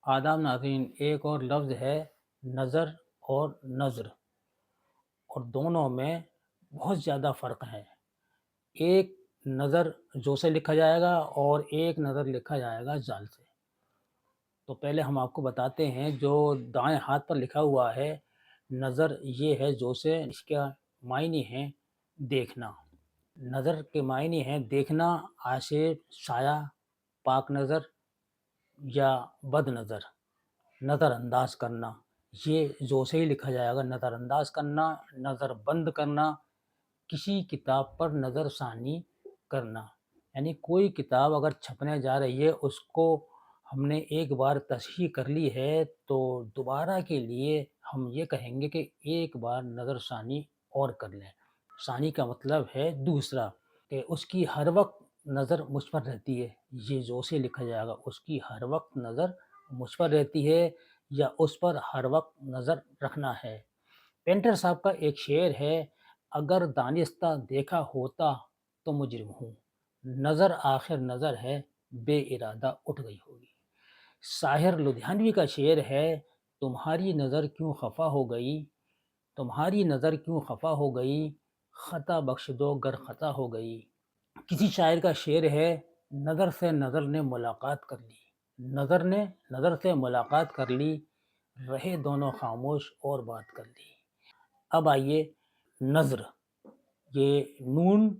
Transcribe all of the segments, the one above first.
آداب ناظرین، ایک اور لفظ ہے نظر اور نظر، اور دونوں میں بہت زیادہ فرق ہے۔ ایک نظر جو سے لکھا جائے گا اور ایک نظر لکھا جائے گا زال سے۔ تو پہلے ہم آپ کو بتاتے ہیں جو دائیں ہاتھ پر لکھا ہوا ہے نظر، یہ ہے جو سے، اس کا معنی ہے دیکھنا۔ نظر کے معنی ہیں دیکھنا، آشیپ، سایہ، پاک نظر یا بد نظر، نظر انداز کرنا۔ یہ جو سے ہی لکھا جائے گا، نظر انداز کرنا، نظر بند کرنا، کسی کتاب پر نظر ثانی کرنا۔ یعنی کوئی کتاب اگر چھپنے جا رہی ہے، اس کو ہم نے ایک بار تصحیح کر لی ہے تو دوبارہ کے لیے ہم یہ کہیں گے کہ ایک بار نظر ثانی اور کر لیں۔ ثانی کا مطلب ہے دوسرا، کہ اس کی ہر وقت نظر مجھ پر رہتی ہے۔ یہ جو سے لکھا جائے گا، اس کی ہر وقت نظر مجھ پر رہتی ہے یا اس پر ہر وقت نظر رکھنا ہے۔ پینٹر صاحب کا ایک شعر ہے، اگر دانستہ دیکھا ہوتا تو مجرم ہوں، نظر آخر نظر ہے، بے ارادہ اٹھ گئی ہوگی۔ ساحر لدھیانوی کا شعر ہے، تمہاری نظر کیوں خفا ہو گئی، تمہاری نظر کیوں خفا ہو گئی، خطا بخش دو گر خطا ہو گئی۔ کسی شاعر کا شعر ہے، نظر سے نظر نے ملاقات کر لی، نظر نے نظر سے ملاقات کر لی، رہے دونوں خاموش اور بات کر لی۔ اب آئیے نظر، یہ نون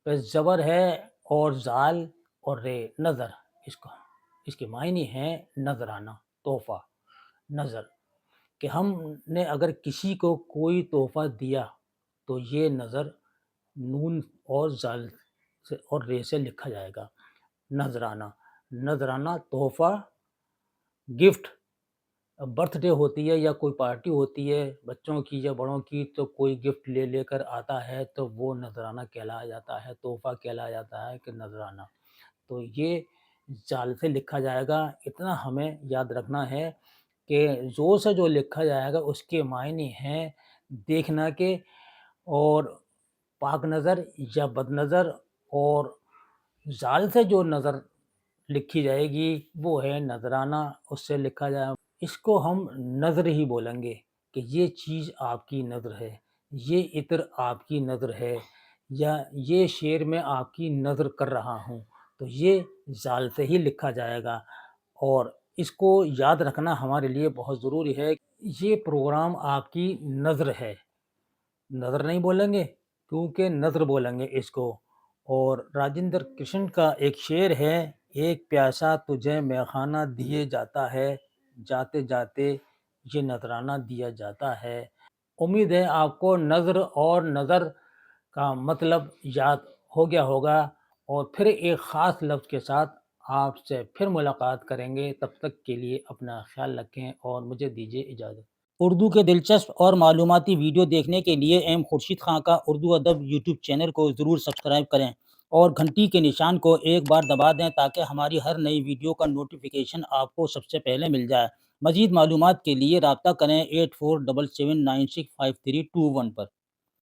پہ زبر ہے اور زال اور رے، نظر، اس کے معنی ہیں نظرانہ، تحفہ، نظر، کہ ہم نے اگر کسی کو کوئی تحفہ دیا تو یہ نظر نون اور زال سے اور رے سے لکھا جائے گا، نظرانہ۔ نظرانہ تحفہ، گفٹ، برتھ ڈے ہوتی ہے یا کوئی پارٹی ہوتی ہے بچوں کی یا بڑوں کی، تو کوئی گفٹ لے کر آتا ہے تو وہ نظرانہ کہلایا جاتا ہے، تحفہ کہلایا جاتا ہے کہ نظرانہ۔ تو یہ زال سے لکھا جائے گا۔ اتنا ہمیں یاد رکھنا ہے کہ زو سے جو لکھا جائے گا اس کے معنی ہیں دیکھنا کے، اور پاک نظر یا بد نظر، اور زال سے جو نظر لکھی جائے گی وہ ہے نظرانہ، اس سے لکھا جائے گا۔ اس کو ہم نظر ہی بولیں گے کہ یہ چیز آپ کی نظر ہے، یہ عطر آپ کی نظر ہے، یا یہ شعر میں آپ کی نظر کر رہا ہوں، تو یہ زال سے ہی لکھا جائے گا۔ اور اس کو یاد رکھنا ہمارے لیے بہت ضروری ہے۔ یہ پروگرام آپ کی نظر ہے، نظر نہیں بولیں گے کیونکہ نظر بولیں گے اس کو۔ اور راجندر کرشن کا ایک شعر ہے، ایک پیاسا تجھے میخانہ دیے جاتا ہے، جاتے جاتے یہ نذرانہ دیا جاتا ہے۔ امید ہے آپ کو نظر اور نظر کا مطلب یاد ہو گیا ہوگا، اور پھر ایک خاص لفظ کے ساتھ آپ سے پھر ملاقات کریں گے۔ تب تک کے لیے اپنا خیال رکھیں اور مجھے دیجیے اجازت۔ اردو کے دلچسپ اور معلوماتی ویڈیو دیکھنے کے لیے ایم خورشید خان کا اردو ادب یوٹیوب چینل کو ضرور سبسکرائب کریں اور گھنٹی کے نشان کو ایک بار دبا دیں تاکہ ہماری ہر نئی ویڈیو کا نوٹیفیکیشن آپ کو سب سے پہلے مل جائے۔ مزید معلومات کے لیے رابطہ کریں 8477965321 پر۔